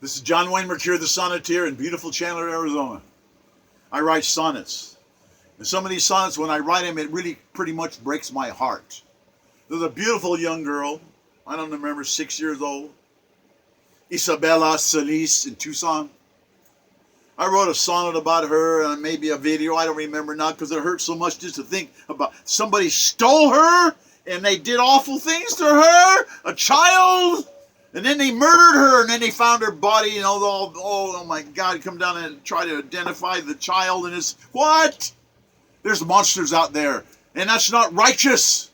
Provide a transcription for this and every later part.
This is John Wayne Mercure, the Sonneteer in beautiful Chandler, Arizona. I write sonnets. And some of these sonnets, when I write them, it really pretty much breaks my heart. There's a beautiful young girl, I don't remember, 6 years old, Isabella Solis in Tucson. I wrote a sonnet about her and maybe a video, I don't remember now, because it hurts so much just to think about somebody stole her and they did awful things to her, a child. And then they murdered her, and then they found her body, and oh my God, come down and try to identify the child, and it's, what? There's monsters out there, and that's not righteous.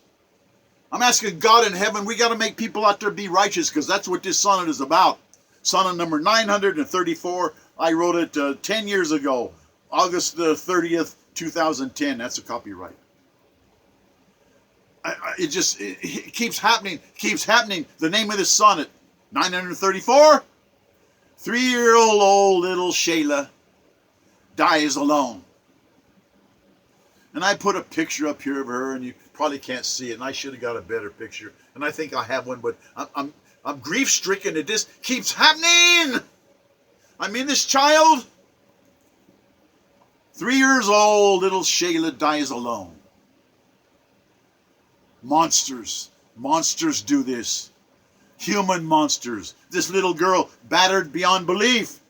I'm asking God in heaven, we got to make people out there be righteous, because that's what this sonnet is about. Sonnet number 934, I wrote it 10 years ago, August the 30th, 2010. That's a copyright. It keeps happening, The name of this sonnet, 934, 3-year-old little Schala dies alone. And I put a picture up here of her, and you probably can't see it, and I should have got a better picture. And I think I have one, but I'm grief-stricken that this keeps happening. I mean, this child, 3 years old, little Schala dies alone. Monsters do this. Human monsters. This little girl battered beyond belief.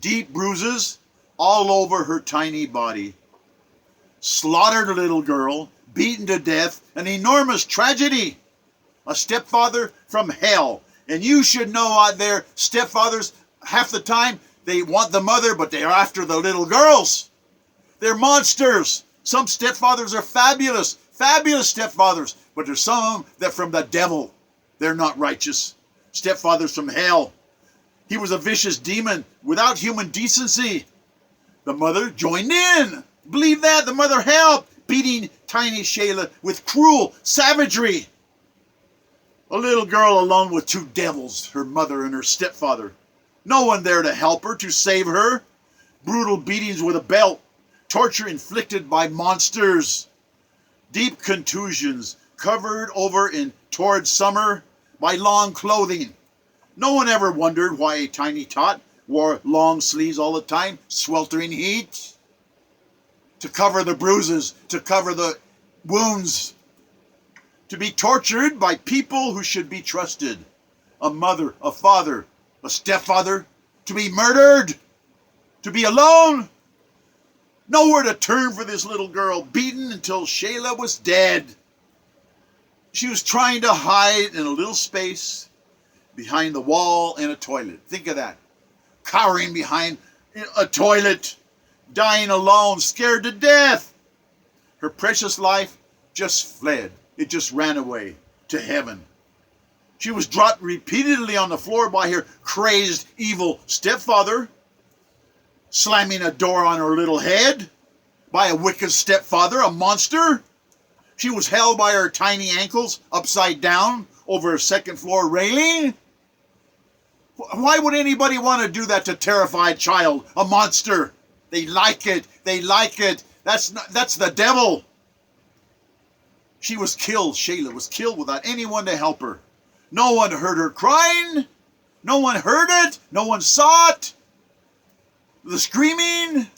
Deep bruises all over her tiny body. Slaughtered little girl, beaten to death, an enormous tragedy. A stepfather from hell. And you should know out there, stepfathers, half the time, they want the mother, but they're after the little girls. They're monsters. Some stepfathers are fabulous stepfathers, but there's some of them that from the devil. They're not righteous. Stepfathers from hell. He was a vicious demon without human decency. The mother joined in. Believe that? The mother helped, beating tiny Schala with cruel savagery. A little girl alone with two devils, her mother and her stepfather. No one there to help her, to save her. Brutal beatings with a belt. Torture inflicted by monsters. Deep contusions covered over in torrid summer by long clothing. No one ever wondered why a tiny tot wore long sleeves all the time, sweltering heat, to cover the bruises, to cover the wounds, to be tortured by people who should be trusted. A mother, a father, a stepfather, to be murdered, to be alone. Nowhere to turn for this little girl, beaten until Schala was dead. She was trying to hide in a little space behind the wall in a toilet. Think of that. Cowering behind a toilet, dying alone, scared to death. Her precious life just fled. It just ran away to heaven. She was dropped repeatedly on the floor by her crazed, evil stepfather, slamming a door on her little head, by a wicked stepfather, a monster. She was held by her tiny ankles upside down over a second floor railing. Why would anybody want to do that to a terrified child? A monster. They like it. That's the devil. She was killed. Schala was killed without anyone to help her. No one heard her crying. No one heard it. No one saw it. The screaming.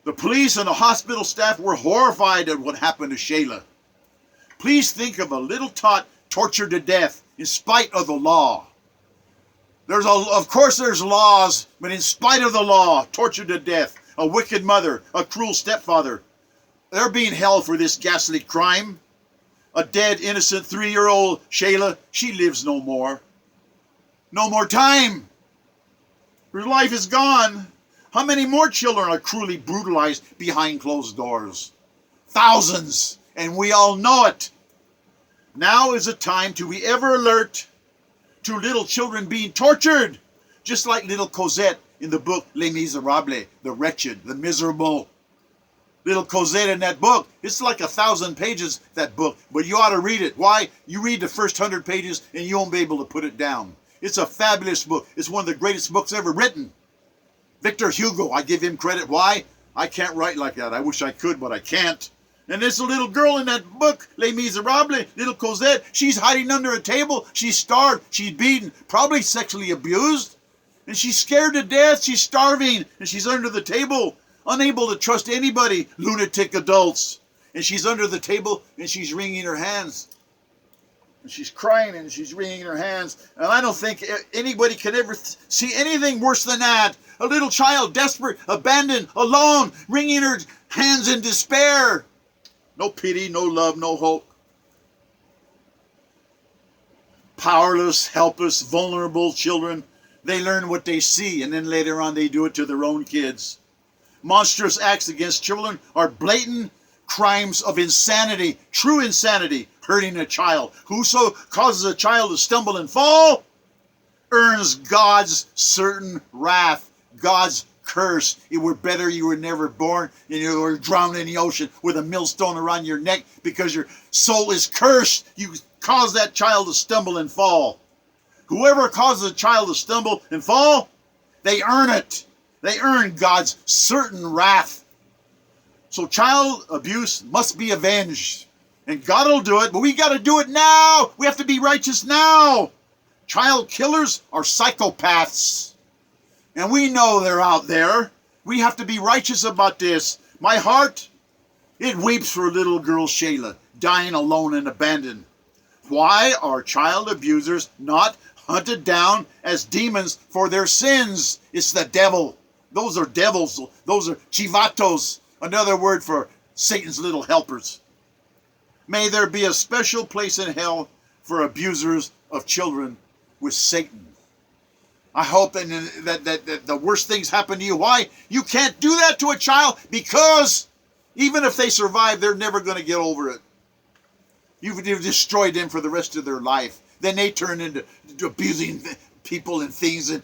The police and the hospital staff were horrified at what happened to Schala. Please think of a little tot tortured to death in spite of the law. Of course there's laws, but in spite of the law, tortured to death, a wicked mother, a cruel stepfather. They're being held for this ghastly crime. A dead, innocent 3-year-old Schala, she lives no more. No more time. Her life is gone. How many more children are cruelly brutalized behind closed doors? Thousands, and we all know it. Now is the time to be ever alert to little children being tortured, just like little Cosette in the book Les Miserables, the wretched, the miserable. Little Cosette in that book, it's like 1,000 pages, that book, but you ought to read it. Why? You read the first 100 pages and you won't be able to put it down. It's a fabulous book. It's one of the greatest books ever written. Victor Hugo, I give him credit. Why? I can't write like that. I wish I could, but I can't. And there's a little girl in that book, Les Miserables, little Cosette. She's hiding under a table. She's starved. She's beaten, probably sexually abused. And she's scared to death. She's starving. And she's under the table, unable to trust anybody, lunatic adults. And she's under the table and she's wringing her hands. And she's crying and she's wringing her hands. And I don't think anybody can ever see anything worse than that. A little child, desperate, abandoned, alone, wringing her hands in despair. No pity, no love, no hope. Powerless, helpless, vulnerable children. They learn what they see, and then later on they do it to their own kids. Monstrous acts against children are blatant crimes of insanity, true insanity, hurting a child. Whoso causes a child to stumble and fall earns God's certain wrath, God's curse. It were better you were never born and you were drowned in the ocean with a millstone around your neck because your soul is cursed. You cause that child to stumble and fall. Whoever causes a child to stumble and fall, they earn it. They earn God's certain wrath. So child abuse must be avenged. And God will do it, but we got to do it now. We have to be righteous now. Child killers are psychopaths. And we know they're out there. We have to be righteous about this. My heart, it weeps for little girl Schala, dying alone and abandoned. Why are child abusers not hunted down as demons for their sins? It's the devil. Those are devils. Those are chivatos, another word for Satan's little helpers. May there be a special place in hell for abusers of children with Satan. I hope that the worst things happen to you. Why? You can't do that to a child because even if they survive, they're never going to get over it. You've destroyed them for the rest of their life. Then they turn into abusing people and things and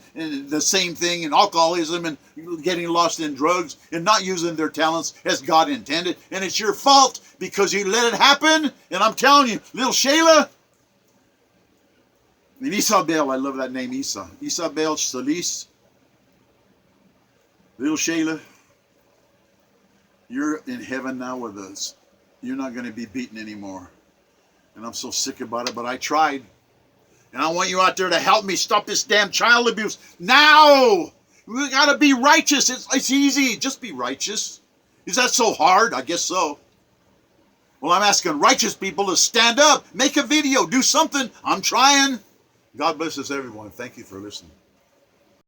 the same thing and alcoholism and getting lost in drugs and not using their talents as God intended. And it's your fault because you let it happen. And I'm telling you, little Schala, and Isabel, I love that name, Isabel Solis. Little Schala, you're in heaven now with us. You're not going to be beaten anymore. And I'm so sick about it, but I tried. And I want you out there to help me stop this damn child abuse. Now! We got to be righteous. It's easy. Just be righteous. Is that so hard? I guess so. Well, I'm asking righteous people to stand up, make a video, do something. I'm trying. God bless us, everyone. Thank you for listening.